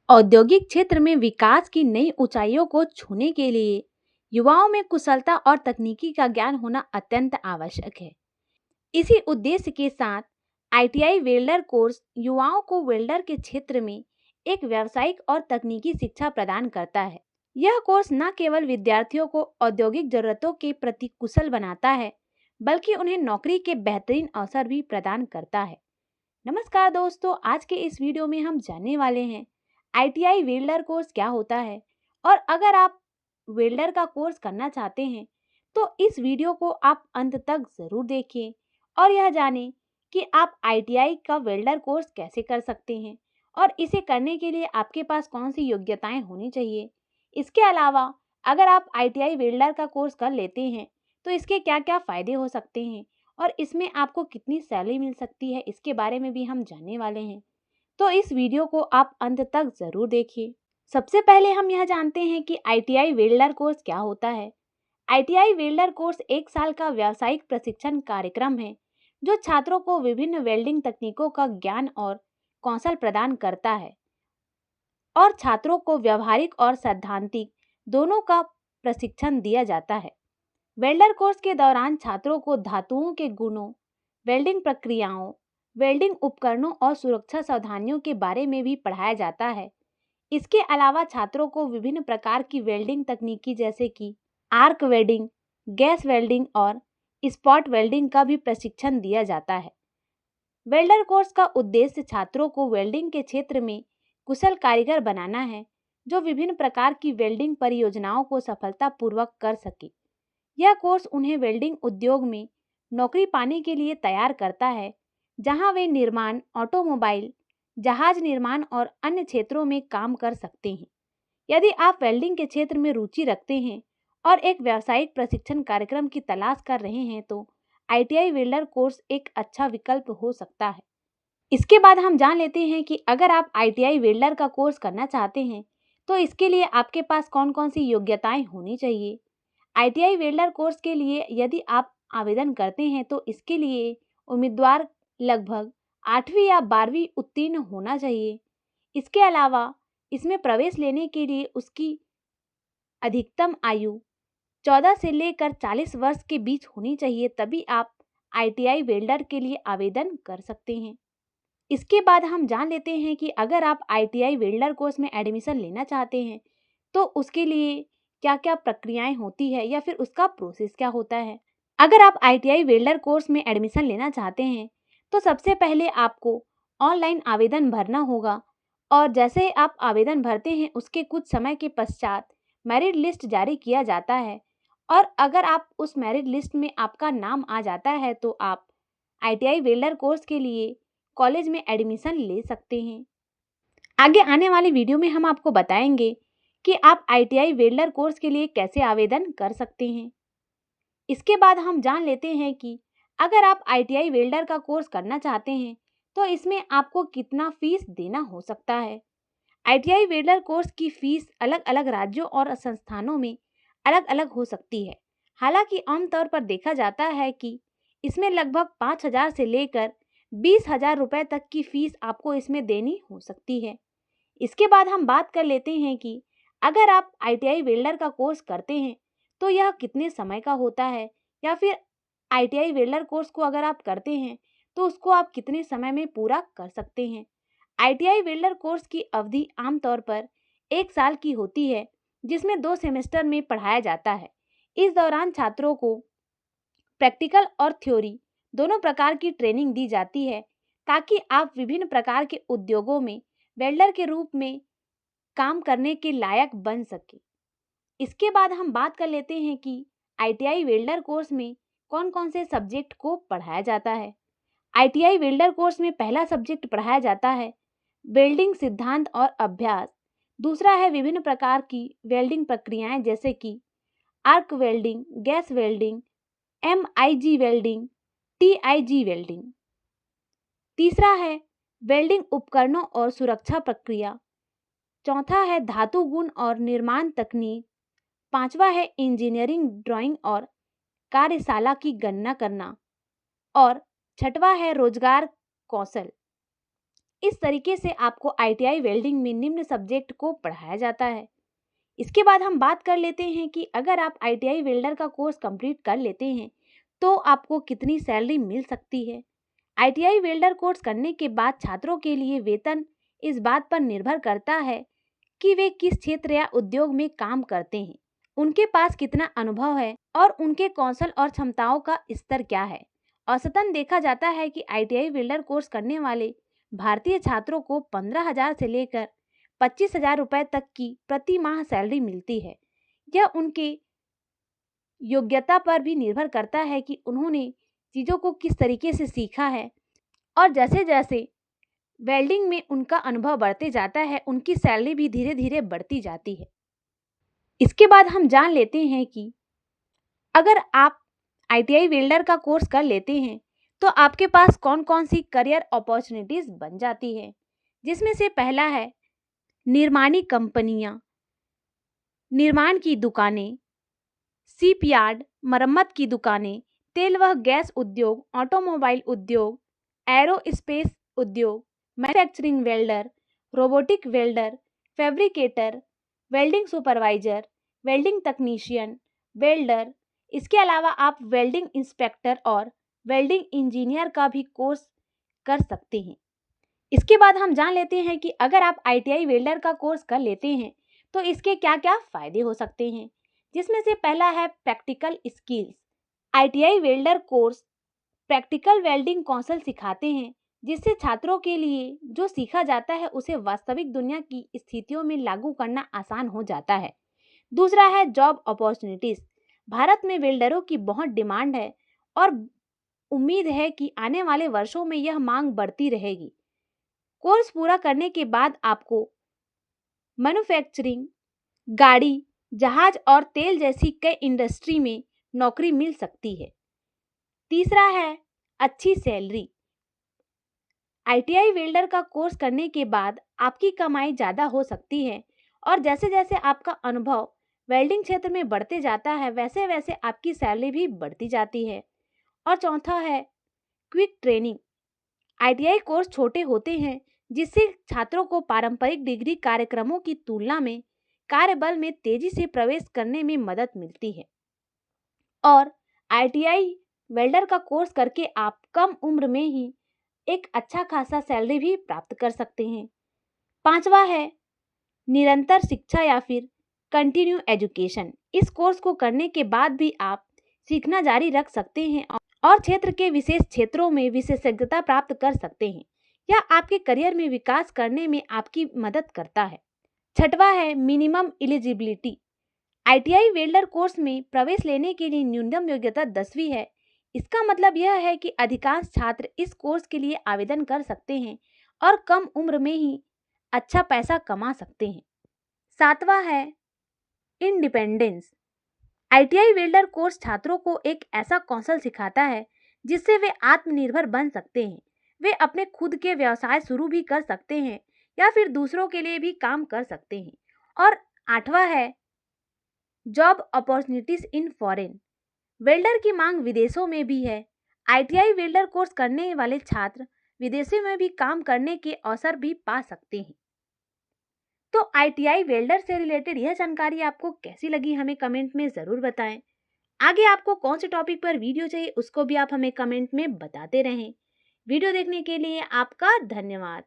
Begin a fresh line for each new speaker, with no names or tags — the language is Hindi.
औद्योगिक क्षेत्र में विकास की नई ऊंचाइयों को छूने के लिए युवाओं में कुशलता और तकनीकी का ज्ञान होना अत्यंत आवश्यक है। इसी उद्देश्य के साथ आईटीआई वेल्डर कोर्स युवाओं को वेल्डर के क्षेत्र में एक व्यावसायिक और तकनीकी शिक्षा प्रदान करता है। यह कोर्स न केवल विद्यार्थियों को औद्योगिक जरूरतों के प्रति कुशल बनाता है, बल्कि उन्हें नौकरी के बेहतरीन अवसर भी प्रदान करता है। नमस्कार दोस्तों, आज के इस वीडियो में हम जानने वाले हैं आईटीआई वेल्डर कोर्स क्या होता है, और अगर आप वेल्डर का कोर्स करना चाहते हैं तो इस वीडियो को आप अंत तक ज़रूर देखें और यह जानें कि आप आईटीआई का वेल्डर कोर्स कैसे कर सकते हैं और इसे करने के लिए आपके पास कौन सी योग्यताएं होनी चाहिए। इसके अलावा अगर आप आईटीआई वेल्डर का कोर्स कर लेते हैं तो इसके क्या क्या फ़ायदे हो सकते हैं और इसमें आपको कितनी सैलरी मिल सकती है, इसके बारे में भी हम जानने वाले हैं। तो इस वीडियो को आप अंत तक ज़रूर देखिए। सबसे पहले हम यह जानते हैं कि आईटीआई वेल्डर कोर्स क्या होता है। आईटीआई वेल्डर कोर्स 1 साल का व्यावसायिक प्रशिक्षण कार्यक्रम है जो छात्रों को विभिन्न वेल्डिंग तकनीकों का ज्ञान और कौशल प्रदान करता है और छात्रों को व्यावहारिक और सैद्धांतिक दोनों का प्रशिक्षण दिया जाता है। वेल्डर कोर्स के दौरान छात्रों को धातुओं के गुणों, वेल्डिंग प्रक्रियाओं, वेल्डिंग उपकरणों और सुरक्षा सावधानियों के बारे में भी पढ़ाया जाता है। इसके अलावा छात्रों को विभिन्न प्रकार की वेल्डिंग तकनीकी जैसे कि आर्क वेल्डिंग, गैस वेल्डिंग और स्पॉट वेल्डिंग का भी प्रशिक्षण दिया जाता है। वेल्डर कोर्स का उद्देश्य छात्रों को वेल्डिंग के क्षेत्र में कुशल कारीगर बनाना है जो विभिन्न प्रकार की वेल्डिंग परियोजनाओं को सफलतापूर्वक कर सके। यह कोर्स उन्हें वेल्डिंग उद्योग में नौकरी पाने के लिए तैयार करता है, जहां वे निर्माण, ऑटोमोबाइल, जहाज निर्माण और अन्य क्षेत्रों में काम कर सकते हैं। यदि आप वेल्डिंग के क्षेत्र में रुचि रखते हैं और एक व्यावसायिक प्रशिक्षण कार्यक्रम की तलाश कर रहे हैं तो आईटीआई वेल्डर कोर्स एक अच्छा विकल्प हो सकता है। इसके बाद हम जान लेते हैं कि अगर आप आईटीआई वेल्डर का कोर्स करना चाहते हैं तो इसके लिए आपके पास कौन कौन सी योग्यताएं होनी चाहिए। आईटीआई वेल्डर कोर्स के लिए यदि आप आवेदन करते हैं तो इसके लिए उम्मीदवार लगभग 8वीं या 12वीं उत्तीर्ण होना चाहिए। इसके अलावा इसमें प्रवेश लेने के लिए उसकी अधिकतम आयु 14 से लेकर 40 वर्ष के बीच होनी चाहिए, तभी आप आईटीआई वेल्डर के लिए आवेदन कर सकते हैं। इसके बाद हम जान लेते हैं कि अगर आप आईटीआई वेल्डर कोर्स में एडमिशन लेना चाहते हैं तो उसके लिए क्या क्या प्रक्रियाएं होती है या फिर उसका प्रोसेस क्या होता है। अगर आप आईटीआई वेल्डर कोर्स में एडमिशन लेना चाहते हैं तो सबसे पहले आपको ऑनलाइन आवेदन भरना होगा और जैसे आप आवेदन भरते हैं उसके कुछ समय के पश्चात मेरिट लिस्ट जारी किया जाता है और अगर आप उस मेरिट लिस्ट में आपका नाम आ जाता है तो आप आईटीआई वेल्डर कोर्स के लिए कॉलेज में एडमिशन ले सकते हैं। आगे आने वाली वीडियो में हम आपको बताएंगे कि आप आईटीआई वेल्डर कोर्स के लिए कैसे आवेदन कर सकते हैं। इसके बाद हम जान लेते हैं कि अगर आप आईटीआई वेल्डर का कोर्स करना चाहते हैं तो इसमें आपको कितना फीस देना हो सकता है। आईटीआई वेल्डर कोर्स की फीस अलग अलग राज्यों और संस्थानों में अलग अलग हो सकती है। हालांकि आमतौर पर देखा जाता है कि इसमें लगभग 5,000 से लेकर 20,000 रुपये तक की फीस आपको इसमें देनी हो सकती है। इसके बाद हम बात कर लेते हैं कि अगर आप आईटीआई वेल्डर का कोर्स करते हैं तो यह कितने समय का होता है, या फिर आईटीआई वेल्डर कोर्स को अगर आप करते हैं तो उसको आप कितने समय में पूरा कर सकते हैं। आईटीआई वेल्डर कोर्स की अवधि आमतौर पर 1 साल की होती है, जिसमें 2 सेमेस्टर में पढ़ाया जाता है। इस दौरान छात्रों को प्रैक्टिकल और थ्योरी दोनों प्रकार की ट्रेनिंग दी जाती है ताकि आप विभिन्न प्रकार के उद्योगों में वेल्डर के रूप में काम करने के लायक बन सके। इसके बाद हम बात कर लेते हैं कि आईटीआई वेल्डर कोर्स में कौन कौन से सब्जेक्ट को पढ़ाया जाता है। आईटीआई वेल्डर कोर्स में पहला सब्जेक्ट पढ़ाया जाता है वेल्डिंग सिद्धांत और अभ्यास। दूसरा है विभिन्न प्रकार की वेल्डिंग प्रक्रियाएं जैसे कि arc welding, gas welding, MIG welding, TIG welding. तीसरा है वेल्डिंग उपकरणों और सुरक्षा प्रक्रिया। चौथा है धातु गुण और निर्माण तकनीक। पांचवा है इंजीनियरिंग ड्राइंग और कार्यशाला की गणना करना। और छठवा है रोजगार कौशल। इस तरीके से आपको ITI वेल्डिंग में निम्न सब्जेक्ट को पढ़ाया जाता है। इसके बाद हम बात कर लेते हैं कि अगर आप ITI वेल्डर का कोर्स कंप्लीट कर लेते हैं तो आपको कितनी सैलरी मिल सकती है। ITI वेल्डर कोर्स करने के बाद छात्रों के लिए वेतन इस बात पर निर्भर करता है कि वे किस क्षेत्र या उद्योग में काम करते हैं, उनके पास कितना अनुभव है और उनके कौशल और क्षमताओं का स्तर क्या है। औसतन देखा जाता है कि ITI वेल्डर कोर्स करने वाले भारतीय छात्रों को 15,000 से लेकर 25,000 रुपए तक की प्रति माह सैलरी मिलती है। यह उनके योग्यता पर भी निर्भर करता है कि उन्होंने चीज़ों को किस तरीके से सीखा है और जैसे जैसे वेल्डिंग में उनका अनुभव बढ़ते जाता है उनकी सैलरी भी धीरे धीरे बढ़ती जाती है। इसके बाद हम जान लेते हैं कि अगर आप ITI वेल्डर का कोर्स कर लेते हैं तो आपके पास कौन कौन सी करियर अपॉर्चुनिटीज बन जाती है, जिसमें से पहला है निर्माणी कंपनियां, निर्माण की दुकानें, शिपयार्ड, मरम्मत की दुकानें, तेल व गैस उद्योग, ऑटोमोबाइल उद्योग, एरोस्पेस उद्योग, manufacturing welder, robotic welder, fabricator, welding supervisor, welding तकनीशियन, वेल्डर। इसके अलावा आप वेल्डिंग इंस्पेक्टर और वेल्डिंग इंजीनियर का भी कोर्स कर सकते हैं। इसके बाद हम जान लेते हैं कि अगर आप ITI वेल्डर का कोर्स कर लेते हैं तो इसके क्या क्या फायदे हो सकते हैं, जिसमें से पहला है practical skills. ITI welder course practical welding कौशल सिखाते हैं जिससे छात्रों के लिए जो सीखा जाता है उसे वास्तविक दुनिया की स्थितियों में लागू करना आसान हो जाता है। दूसरा है जॉब अपॉर्चुनिटीज। भारत में वेल्डरों की बहुत डिमांड है और उम्मीद है कि आने वाले वर्षों में यह मांग बढ़ती रहेगी। कोर्स पूरा करने के बाद आपको मैन्युफैक्चरिंग, गाड़ी, जहाज और तेल जैसी कई इंडस्ट्री में नौकरी मिल सकती है। तीसरा है अच्छी सैलरी। ITI वेल्डर का कोर्स करने के बाद आपकी कमाई ज़्यादा हो सकती है और जैसे जैसे आपका अनुभव वेल्डिंग क्षेत्र में बढ़ते जाता है वैसे वैसे आपकी सैलरी भी बढ़ती जाती है। और चौथा है क्विक ट्रेनिंग। ITI कोर्स छोटे होते हैं जिससे छात्रों को पारंपरिक डिग्री कार्यक्रमों की तुलना में कार्यबल में तेजी से प्रवेश करने में मदद मिलती है और ITI वेल्डर का कोर्स करके आप कम उम्र में ही एक अच्छा खासा सैलरी भी प्राप्त कर सकते हैं। पांचवा है निरंतर शिक्षा या फिर कंटिन्यू एजुकेशन। इस कोर्स को करने के बाद भी आप सीखना जारी रख सकते हैं और क्षेत्र के विशेष क्षेत्रों में विशेषज्ञता प्राप्त कर सकते हैं। यह आपके करियर में विकास करने में आपकी मदद करता है। छठवा है minimum eligibility. ITI welder course में प्रवेश लेने के लिए न्यूनतम योग्यता 10वीं है। इसका मतलब यह है कि अधिकांश छात्र इस कोर्स के लिए आवेदन कर सकते हैं और कम उम्र में ही अच्छा पैसा कमा सकते हैं। सातवां है इंडिपेंडेंस। ITI वेल्डर कोर्स छात्रों को एक ऐसा कौशल सिखाता है जिससे वे आत्मनिर्भर बन सकते हैं। वे अपने खुद के व्यवसाय शुरू भी कर सकते हैं या फिर दूसरों के लिए भी काम कर सकते हैं। और आठवां है job opportunities in foreign. Welder की मांग विदेशों में भी है। ITI वेल्डर कोर्स करने वाले छात्र विदेशों में भी काम करने के अवसर भी पा सकते हैं। तो ITI वेल्डर से रिलेटेड यह जानकारी आपको कैसी लगी हमें कमेंट में ज़रूर बताएं। आगे आपको कौन से टॉपिक पर वीडियो चाहिए उसको भी आप हमें कमेंट में बताते रहें। वीडियो देखने के लिए आपका धन्यवाद।